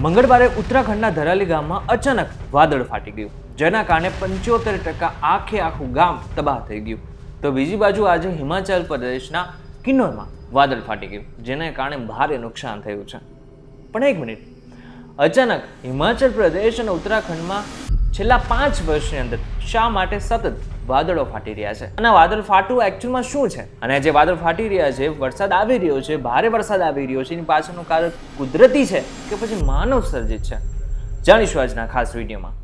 મંગળવારે ઉત્તરાખંડના ધરાલી ગામમાં અચાનક વાદળ ફાટી ગયું, જેના કારણે 75% આખું ગામ તબાહ થઈ ગયું. તો બીજી બાજુ આજે હિમાચલ પ્રદેશના કિન્નૌરમાં વાદળ ફાટી ગયું, જેના કારણે ભારે નુકસાન થયું છે. પણ એક મિનિટ, અચાનક હિમાચલ પ્રદેશ અને ઉત્તરાખંડમાં છેલ્લા 5 વર્ષની અંદર શા માટે સતત વાદળો ફાટી રહ્યા છે? અને વાદળ ફાટવું એકચ્યુઅલમાં શું છે? અને જે વાદળ ફાટી રહ્યા છે, વરસાદ આવી રહ્યો છે, ભારે વરસાદ આવી રહ્યો છે, એની પાછળનું કારણ કુદરતી છે કે પછી માનવ સર્જિત છે? જાણીશું આજના ખાસ વિડીયોમાં.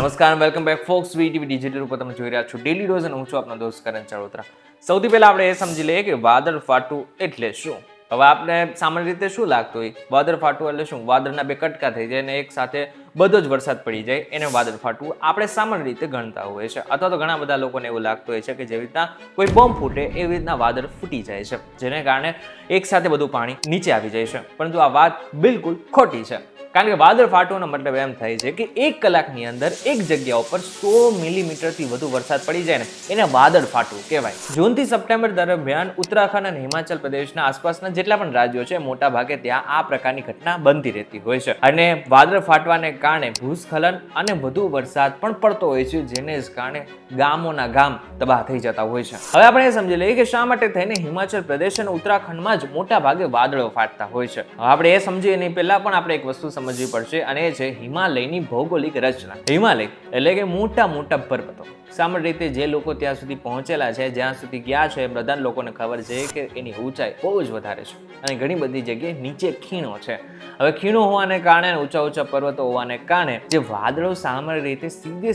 નમસ્કાર, welcome back folks VTV digital ઉપર તમે જોઈ રહ્યા છો ડેલી ડોઝ અને હું છું આપનો દોસ્ત કરણ ચડોતરા. સૌથી પહેલા આપણે એ સમજી લઈએ કે વાદળ ફાટવું એટલે શું. હવે આપણે સામાન્ય રીતે શું લાગતું હોય, વાદળ ફાટવું એટલે શું? વાદળના બે કટકા થઈ જાય અને એક સાથે બધો જ વરસાદ પડી જાય, એને વાદળ ફાટવું આપણે સામાન્ય રીતે ગણતા હોય છે. અથવા તો ઘણા બધા લોકોને એવું લાગતું હોય છે કે જેવી રીતના કોઈ બોમ્બ ફૂટે એવી રીતના વાદળ ફૂટી જાય છે, જેને કારણે એક સાથે બધું પાણી નીચે આવી જાય છે. પરંતુ આ વાત બિલકુલ ખોટી છે. કારણ કે વાદળ ફાટવાનો મતલબ એમ થાય છે કે 1 કલાકની અંદર એક જગ્યા ઉપર 100 મિલીમીટરથી વધુ વરસાદ પડી જાય ને એને વાદળ ફાટવું કહેવાય. જૂનથી સપ્ટેમ્બર દરમિયાન ઉત્તરાખંડ અને હિમાચલ પ્રદેશના આસપાસના જેટલા પણ રાજ્યો છે, મોટા ભાગે ત્યાં આ પ્રકારની ઘટના બનતી રહેતી હોય છે. અને વાદળ ફાટવાને કારણે ભૂસ્ખલન અને વધુ વરસાદ પણ પડતો હોય છે, જેને જ કારણે ગામોના ગામ તબાહ થઈ જતા હોય છે. હવે આપણે એ સમજી લઈએ કે શા માટે થઈને હિમાચલ પ્રદેશ અને ઉત્તરાખંડમાં જ મોટા ભાગે વાદળો ફાટતા હોય છે. આપણે એ સમજીએ નહીં પહેલા પણ આપણે એક વસ્તુ સમજવી પડશે, અને એ છે હિમાલયની ભૌગોલિક રચના. હિમાલય એટલે કે મોટા મોટા પર્વતો. સામાન્ય રીતે જે લોકો ત્યાં સુધી પહોંચેલા છે, જ્યાં સુધી ગયા છે, બધા લોકોને ખબર છે કે એની ઊંચાઈ બહુ જ વધારે છે અને ઘણી બધી જગ્યાએ નીચે ખીણો છે. હવે ખીણો હોવાને કારણે, ઊંચા પર્વતો હોવાને કારણે જે વાદળો સામાન્ય રીતે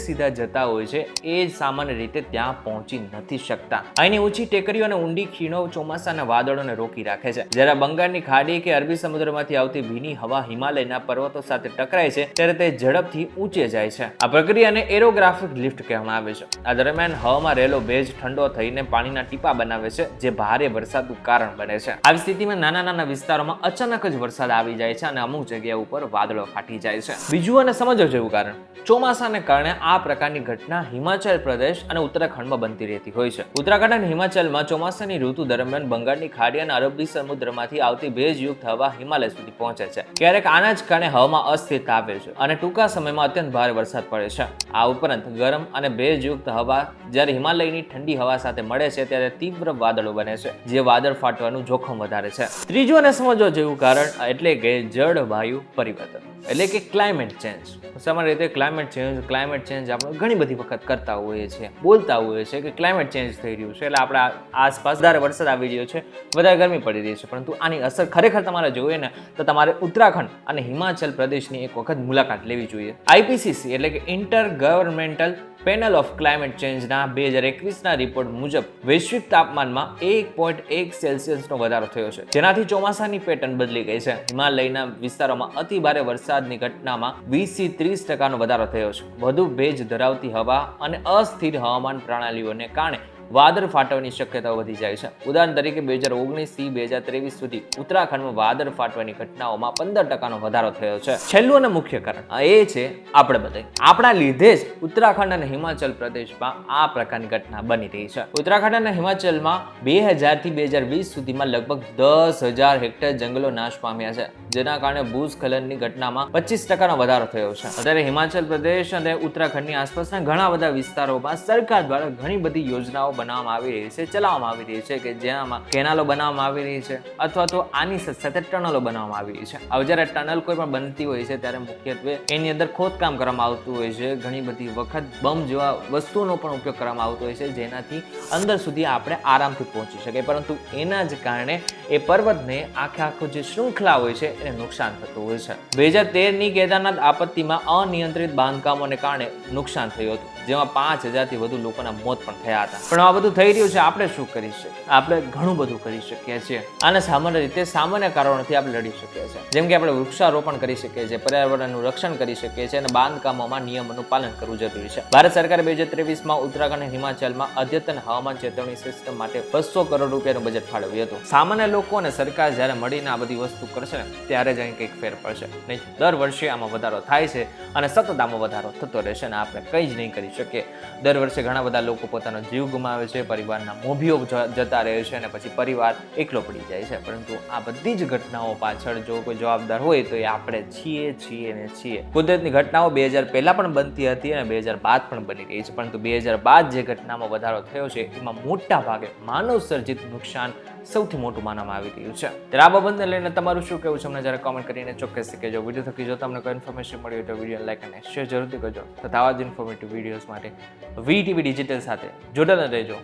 સીધા જતા હોય છે, એ જ સામાન્ય રીતે ત્યાં પહોંચી નથી શકતા. અહીંની ઊંચી ટેકરીઓ અને ઊંડી ખીણો ચોમાસાના વાદળોને રોકી રાખે છે. જ્યારે બંગાળની ખાડી કે અરબી સમુદ્રમાંથી આવતી ભીની હવા હિમાલયના પર્વતો સાથે ટકરાય છે, ત્યારે તે ઝડપથી ઊંચે જાય છે. આ પ્રક્રિયાને એરોગ્રાફિક લિફ્ટ કહેવામાં આવે છે. આ દરમિયાન હવામાં રહેલો ભેજ ઠંડો થઈને પાણીના ટીપા બનાવે છે, જે ભારે વરસાદનું કારણ બને છે. આવી સ્થિતિમાં નાના વિસ્તારોમાં અચાનક જ વરસાદ આવી જાય છે અને અમુક જગ્યા ઉપર વાદળો ફાટી જાય છે. બીજું અને સમજવું જેવું કારણ, ચોમાસાને કારણે આ પ્રકારની ઘટના હિમાચલ પ્રદેશ અને ઉત્તરાખંડમાં બનતી રહેતી હોય છે. ઉત્તરાખંડ અને હિમાચલમાં ચોમાસાની ઋતુ દરમિયાન બંગાળની ખાડી અને અરબી સમુદ્રમાંથી આવતી ભેજયુક્ત હવા હિમાલય સુધી પહોંચે છે. ક્યારેક આના જ કારણે હવામાં અસ્થિરતા આવે છે અને ટૂંકા સમયમાં અત્યંત ભારે વરસાદ પડે છે. આ ઉપરાંત ગરમ અને ભેજયુક્ત હવા જ્યારે હિમાલયની ઠંડી હવા સાથે મળે છે, ત્યારે તીવ્ર વાદળો બને છે, જે વાદળ ફાટવાનું જોખમ વધારે છે. ત્રીજું અને સમજવા જેવું કારણ એટલે કે જળવાયુ પરિવર્તન એટલે કે ક્લાઇમેટ ચેન્જ. સામાન્ય રીતે ક્લાઇમેટ ચેન્જ આપણે ઘણી બધી વખત કરતા હોઈએ છીએ, બોલતા હોઈએ છીએ કે ક્લાઇમેટ ચેન્જ થઈ રહ્યું છે, એટલે આપણા આસપાસ વધારે વરસાદ આવી રહ્યો છે, વધારે ગરમી પડી રહી છે. પરંતુ આની અસર ખરેખર તમારે જોઈએ ને તો તમારે ઉત્તરાખંડ અને હિમાચલ પ્રદેશની એક વખત મુલાકાત લેવી જોઈએ. IPCC એટલે કે intergovernmental panel of climate ચેન્જના 2021ના રિપોર્ટ મુજબ વૈશ્વિક તાપમાનમાં 1.1 સેલ્સિયસનો વધારો થયો છે, જેનાથી ચોમાસાની પેટર્ન બદલી ગઈ છે. હિમાલયના વિસ્તારોમાં અતિ ભારે વરસાદની ઘટનામાં 20-30% વધારો થયો છે. વધુ ભેજ ધરાવતી હવા અને અસ્થિર હવામાન પ્રણાલીઓને કારણે વાદળ ફાટવાની શક્યતાઓ વધી જાય છે. ઉદાહરણ તરીકે 2019થી 2023 સુધી ઉત્તરાખંડમાં વાદળ ફાટવાની ઘટનાઓમાં 15% વધારો થયો છે. છેલ્લું અને મુખ્ય કારણ એ છે આપણે બધા. આપણા લીધે જ ઉત્તરાખંડ અને હિમાચલ પ્રદેશમાં આ પ્રકારની ઘટના બની રહી છે. ઉત્તરાખંડ અને હિમાચલમાં 2000થી 2020 સુધીમાં લગભગ 10,000 હેક્ટર જંગલો નાશ પામ્યા છે, જેના કારણે ભૂસ્ખલનની ઘટનામાં 25% વધારો થયો છે. અત્યારે હિમાચલ પ્રદેશ અને ઉત્તરાખંડની આસપાસના ઘણા બધા વિસ્તારોમાં સરકાર દ્વારા ઘણી બધી યોજનાઓ બનાવવામાં આવી રહી છે, ચલાવવામાં આવી રહી છે, કે જેમાં કેનાલો બનાવવામાં આવી રહી છે અથવા તો આની સાથે ટનલો બનાવવામાં આવી રહી છે. હવે જ્યારે ટનલ કોઈ પણ બનતી હોય છે, ત્યારે મુખ્યત્વે એની અંદર ખોદકામ કરવામાં આવતું હોય છે. ઘણી બધી વખત બમ જેવા વસ્તુઓનો પણ ઉપયોગ કરવામાં આવતો હોય છે, જેનાથી અંદર સુધી આપણે આરામથી પહોંચી શકીએ. પરંતુ એના જ કારણે એ પર્વતને આખું જે શૃંખલા હોય છે એને નુકસાન થતું હોય છે. 2013ની કેદારનાથ આપત્તિમાં અનિયંત્રિત બાંધકામોને કારણે નુકસાન થયું હતું, જેમાં 5,000થી વધુ લોકોના મોત પણ થયા હતા. પણ જો આ બધું થઈ રહ્યું છે, આપણે શું કરી શકીએ? આપણે ઘણું બધું કરી શકીએ છીએ. આને સામાન્ય રીતે સામાન્ય કારણોથી આપણે લડી શકીએ છીએ. જેમ કે આપણે વૃક્ષારોપણ કરી શકીએ છીએ, પર્યાવરણનું રક્ષણ કરી શકીએ છીએ અને બાંધકામોમાં નિયમોનું પાલન કરવું જરૂરી છે. ભારત સરકારે 2023માં ઉત્તરાખંડ અને હિમાચલમાં અદ્યતન હવામાન ચેતવણી સિસ્ટમ માટે 200 કરોડ રૂપિયાનું બજેટ ફાળવ્યું હતું. સામાન્ય લોકો અને સરકાર જ્યારે મળીને આ બધી વસ્તુ કરશે ને ત્યારે જ અહીં કંઈક ફેર પડશે. નહીં દર વર્ષે આમાં વધારો થાય છે અને સતત આમાં વધારો થતો રહેશે અને આપણે કંઈ જ નહીં કરી શકીએ. દર વર્ષે ઘણા બધા લોકો પોતાનો જીવ ગુમાવે છે, પરિવારના મોભીઓ જતા રહે છે અને પછી પરિવાર એકલો પડી જાય છે. પરંતુ આ બધી જ ઘટનાઓ પાછળ જો કોઈ જવાબદાર હોય તો એ આપણે છીએ. કુદરતની ઘટનાઓ 2000 પહેલા પણ બનતી હતી અને 2000 બાદ પણ બની રહી છે, પરંતુ 2000 બાદ જે ઘટનામાં વધારો થયો છે એમાં મોટા ભાગે માનવ સર્જિત નુકસાન સૌથી મોટું માનવામાં આવી રહ્યું છે. ત્યારે આ બાબતને લઈને તમારું શું કહેવું છે અમને જરા કોમેન્ટ કરીને ચોક્કસ કહેજો. વિડીયો થકી જો તમને કોઈ ઇન્ફોર્મેશન મળી હોય તો વિડીયો લાઈક અને શેર જરૂરથી કરજો તથા આવા જ ઇન્ફોર્મેટિવ વિડીયોઝ માટે VTV ડિજિટલ સાથે જોડાયેલા રહેજો.